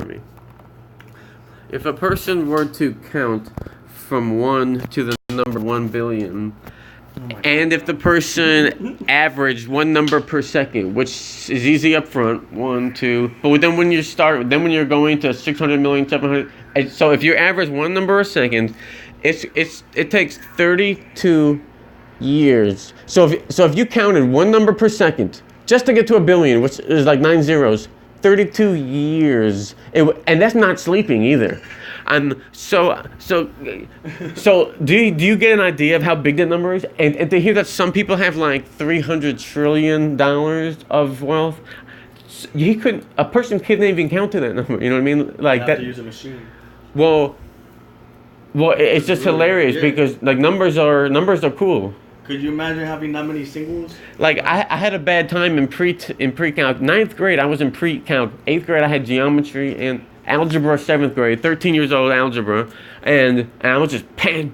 me. If a person were to count from 1 to the number 1 billion, and if the person averaged one number per second, which is easy up front, 1, 2, but then when you're going to 600 million, 700, and so if you average one number a second, it takes 32 years. So if you counted one number per second, just to get to a billion, which is like 9 zeros, 32 years, and that's not sleeping either. And so do you get an idea of how big that number is? And to hear that some people have like $300 trillion of wealth, a person couldn't even count to that number. You know what I mean? Like you have that. To use a machine. Well, it's just really hilarious because like numbers are cool. Could you imagine having that many singles? Like I had a bad time in pre-calc. 9th grade I was in pre-calc. 8th grade I had geometry and algebra. 7th grade, 13 years old algebra, and I was just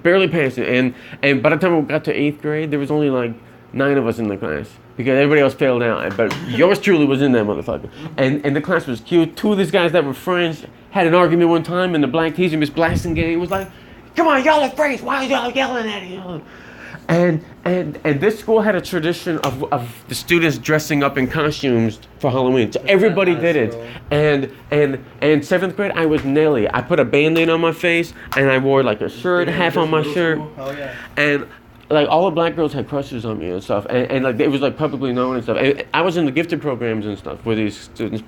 barely passing. And by the time we got to 8th grade, there was only like 9 of us in the class because everybody else failed out. But yours truly was in that motherfucker. And the class was cute. 2 of these guys that were friends had an argument one time, and the black teacher, Miss Blasingame, was like, "Come on, y'all are friends. Why are y'all yelling at each other?" And this school had a tradition of the students dressing up in costumes for Halloween. So everybody did it. And 7th grade, I was Nelly. I put a Band-Aid on my face, and I wore like a shirt, half on my shirt. Oh, yeah. And like all the black girls had crushes on me and stuff. And like it was like publicly known and stuff. And I was in the gifted programs and stuff with these students.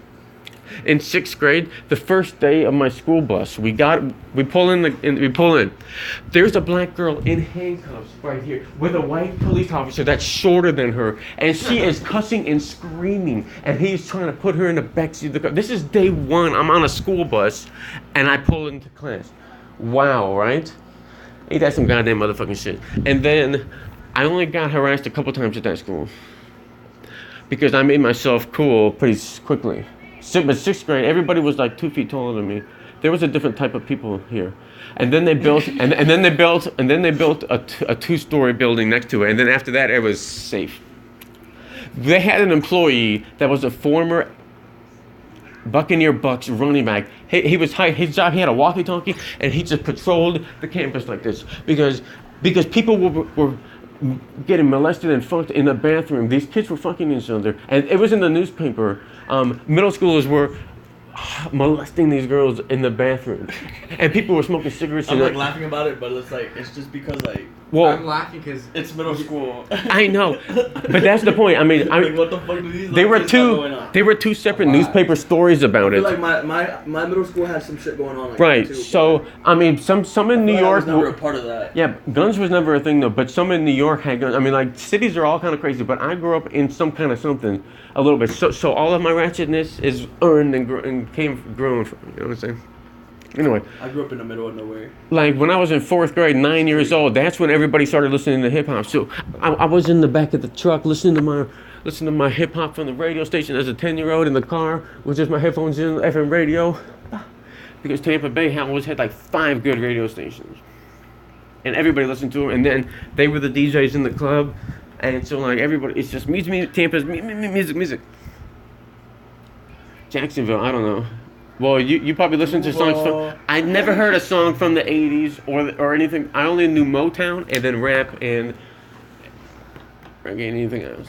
In 6th grade, the first day of my school bus, we pull in. There's a black girl in handcuffs right here with a white police officer that's shorter than her, and she is cussing and screaming, and he's trying to put her in the backseat of the car. This is day 1. I'm on a school bus, and I pull into class. Wow, right? Ain't that some goddamn motherfucking shit? And then I only got harassed a couple times at that school because I made myself cool pretty quickly. But 6th grade, everybody was like 2 feet taller than me. There was a different type of people here, and then they built, and then they built a 2-story building next to it, and then after that, it was safe. They had an employee that was a former Buccaneer Bucks running back. His job, he had a walkie-talkie, and he just patrolled the campus like this because people were getting molested and fucked in the bathroom. These kids were fucking each other, and it was in the newspaper. Middle schoolers were molesting these girls in the bathroom, and people were smoking cigarettes. I'm like laughing about it, but it's just because well, I'm laughing because it's middle school. I know, but that's the point. I mean, like, what the fuck do these? They were two separate newspaper stories about it. Like my middle school had some shit going on. Like right. Too, so I mean, some in New York. I was never a part of that. Yeah, guns was never a thing though. But some in New York had guns. I mean, like cities are all kind of crazy. But I grew up in some kind of something a little bit. So all of my ratchetness is earned and grown from. You know what I'm saying? Anyway, I grew up in the middle of nowhere. Like when I was in 4th grade, 9 years old, that's when everybody started listening to hip hop. So I was in the back of the truck listening to my hip hop from the radio station as a 10-year-old in the car with just my headphones in, FM radio, because Tampa Bay always had like 5 good radio stations, and everybody listened to them. And then they were the DJs in the club, and so like everybody, it's just music, Tampa's music. Jacksonville, I don't know. Well, you probably listened to songs from... I never heard a song from the 80s or anything. I only knew Motown and then rap and anything else.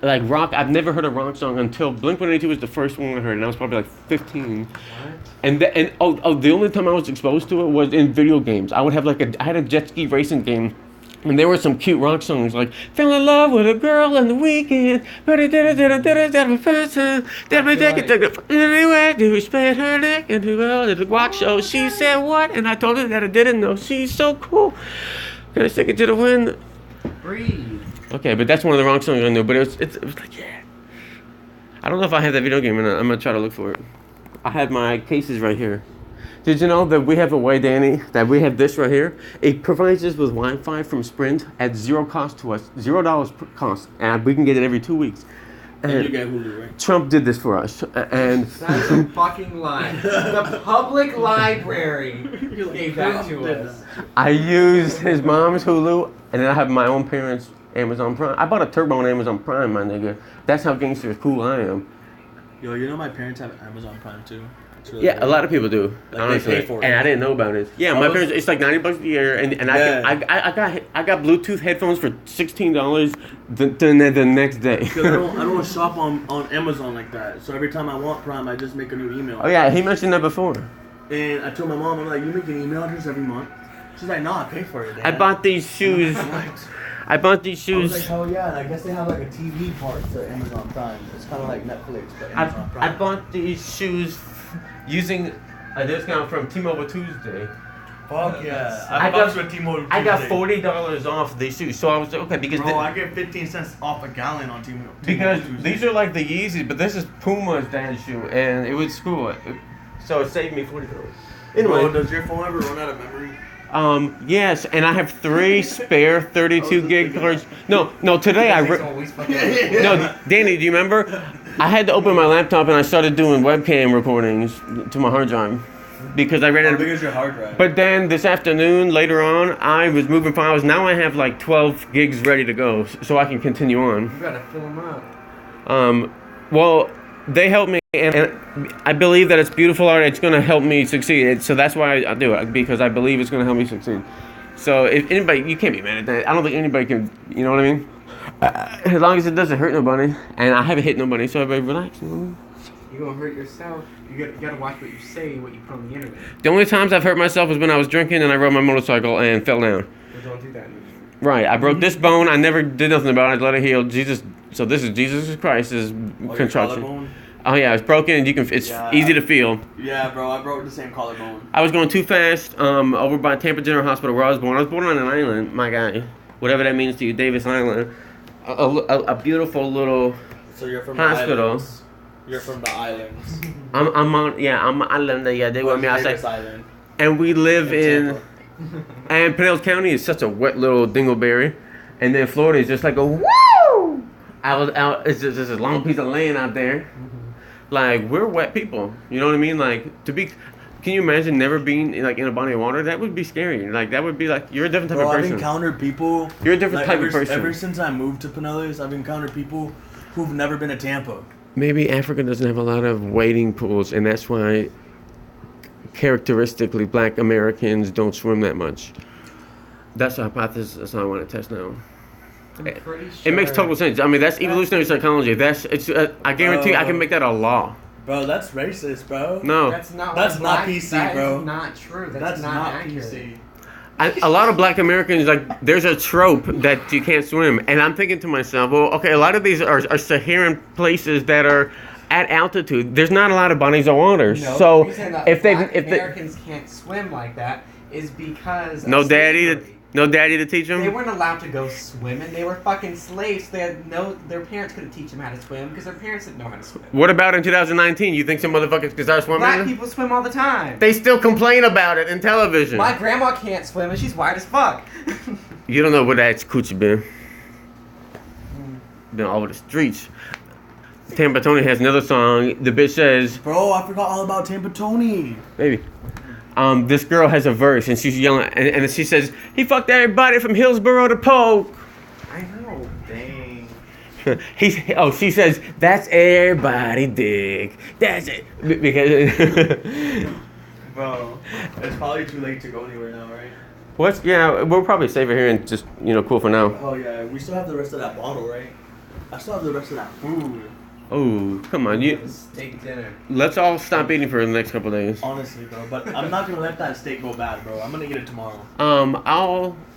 Like rock, I've never heard a rock song until Blink-182 was the first one I heard, and I was probably like 15. What? And the only time I was exposed to it was in video games. I had a jet ski racing game. And there were some cute rock songs like "Fell in Love with a Girl on the Weekend," but it did the first time. Anyway, do we spend her neck and do well at the walk show? She said what? And I told her that I didn't know. She's so cool. Gonna stick it to the wind. Breathe. Okay, but that's one of the wrong songs I knew. But it was like, yeah. I don't know if I have that video game or not. I'm gonna try to look for it. I have my cases right here. Did you know that we have a way, Danny, that we have this right here? It provides us with Wi-Fi from Sprint at zero cost to us, $0 per cost, and we can get it every 2 weeks. And you get Hulu, right? Trump did this for us, and that's a fucking lie. The public library gave that to us. I used his mom's Hulu, and then I have my own parents' Amazon Prime. I bought a turbo on Amazon Prime, my nigga. That's how gangster cool I am. Yo, you know my parents have Amazon Prime too. It's really Yeah, a good. lot of people do. Like, they honestly, pay for it. and I didn't know about it. Yeah, I my was- parents. It's like $90 a year, and Yeah. I got Bluetooth headphones for $16 the nenext day. Because I don't shop on Amazon like that. So every time I want Prime, I just make a new email. Oh yeah, he mentioned that before. And I told my mom, I'm like, you make an email address every month? She's like, no, I pay for it. I Dad." bought these shoes. What? I bought these I was shoes. like, oh yeah, and I guess they have like a TV part to Amazon Prime. It's kind of like Netflix, but Amazon I Prime. bought these shoes using a discount from T-Mobile Tuesday. Fuck yeah. I fucks got- with T-Mobile I got Tuesday. $40 off these shoes, so I was like, okay, because Bro, I get 15 cents off a gallon on T-Mobile because Tuesday. these are like the Yeezys, but this is Puma's dad's shoe, and it was cool. So it saved me $40. Bro, Anyway, does your phone ever run out of memory? yes, and I have 3 spare 32 gig cards. No, today I. It's always fucking No, Danny, do you remember? I had to open my laptop and I started doing webcam recordings to my hard drive because I ran out How of. big is your hard drive? But then this afternoon, later on, I was moving files. Now I have like 12 gigs ready to go, so I can continue on. You gotta fill them up. Well, they help me, and I believe that it's beautiful art. It's going to help me succeed. So that's why I do it, because I believe it's going to help me succeed. So if anybody, you can't be mad at that. I don't think anybody can, you know what I mean? As long as it doesn't hurt nobody, and I haven't hit nobody, so everybody relax. You know what I mean? You're gonna hurt yourself. You gotta watch what you say and what you put on the internet. The only times I've hurt myself was when I was drinking and I rode my motorcycle and fell down. So don't do that anymore. Right, I broke this bone. I never did nothing about it. I let it heal. Jesus. So this is Jesus Christ's your construction. collarbone? Oh yeah, it's broken and you can. It's Yeah. easy to feel. Yeah, bro, I broke the same collarbone. I was going too fast. Over by Tampa General Hospital where I was born. I was born on an island, my guy. Whatever that means to you, Davis Island. A beautiful little. So you're from Hospital. the islands. You're from the islands. I'm on. Yeah, I'm an islander. Yeah, they want me outside. Davis Island. And we live in. Tampa. And Pinellas County is such a wet little dingleberry, and then Florida is just like a woo. I was out. It's just a long piece of land out there. Like we're wet people. You know what I mean? Like to be. Can you imagine never being like in a body of water? That would be scary. Like that would be like you're a different type Bro, of I've person. encountered people. You're a different type ever, of person. Ever since I moved to Pinellas, I've encountered people who've never been to Tampa. Maybe Africa doesn't have a lot of wading pools, and that's why characteristically Black Americans don't swim that much. That's a hypothesis. That's what I want to test now. I'm pretty sure. It makes total sense. I mean, that's evolutionary psychology. That's it's. I guarantee I can make that a law. Bro, that's racist, bro. No, That's not. That's what not black- PC, that bro. is not true. That's, That's not, not accurate. PC. a lot of Black Americans like. There's a trope that you can't swim, and I'm thinking to myself, well, okay, a lot of these are Saharan places that are at altitude. There's not a lot of bodies of water, No, so the reason that if they black if they Americans can't swim like that is because no of daddy slavery. no daddy to teach They them. weren't allowed to go swimming. They were fucking slaves. They had no. Their parents couldn't teach them how to swim because their parents didn't know how to swim. What about in 2019? You think some motherfuckers can start Black swimming? people swim all the time. They still complain about it in television. My grandma can't swim and she's white as fuck. You don't know where that coochie been. Been all over the streets. Tampa Tony has another song. The bitch says, Bro, I forgot all about Tampa Tony. baby. This girl has a verse and she's yelling and she says, he fucked everybody from Hillsborough to Polk. I know. Dang. She says, that's everybody dick. That's it. Because Bro, it's probably too late to go anywhere now, right? what's yeah, we'll probably save it here and just cool for now. Oh yeah, we still have the rest of that bottle, right? I still have the rest of that food. Oh, come on, Have a steak dinner. let's all stop eating for the next couple of days. Honestly, bro, but I'm not gonna let that steak go bad, bro. I'm gonna eat it tomorrow.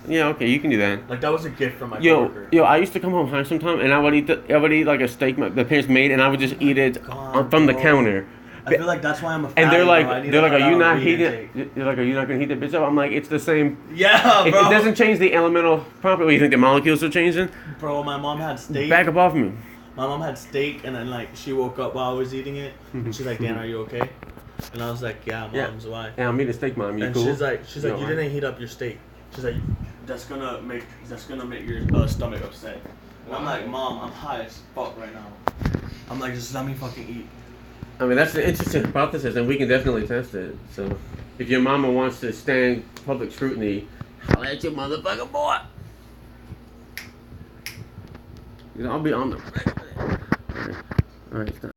Okay, you can do that. Like that was a gift from my Yo, coworker. I used to come home high sometime, and I would eat like a steak the parents made, and I would just eat it God, from the bro. counter. I feel like that's why I'm a fatty, And they're bro. I like, need they're to like, are cut you out not meat heating? intake. They're like, are you not gonna heat that bitch up? I'm like, it's the same. Yeah, It bro. doesn't change the elemental property. You think the molecules are changing? Bro, my mom had steak. Back up off me. My mom had steak, and then like she woke up while I was eating it, and she's like, "Dan, are you okay?" And I was like, "Yeah, Yeah. mom's why?" Yeah, I'm eating steak, mom. You And cool? she's like, You "You alright? didn't heat up your steak." She's like, "That's gonna make your stomach upset." And I'm like, "Mom, I'm high as fuck right now." I'm like, "Just let me fucking eat." I mean, that's an interesting hypothesis, and we can definitely test it. So, if your mama wants to stand public scrutiny, holla at your motherfucking boy. I'll be on the. All right, stop.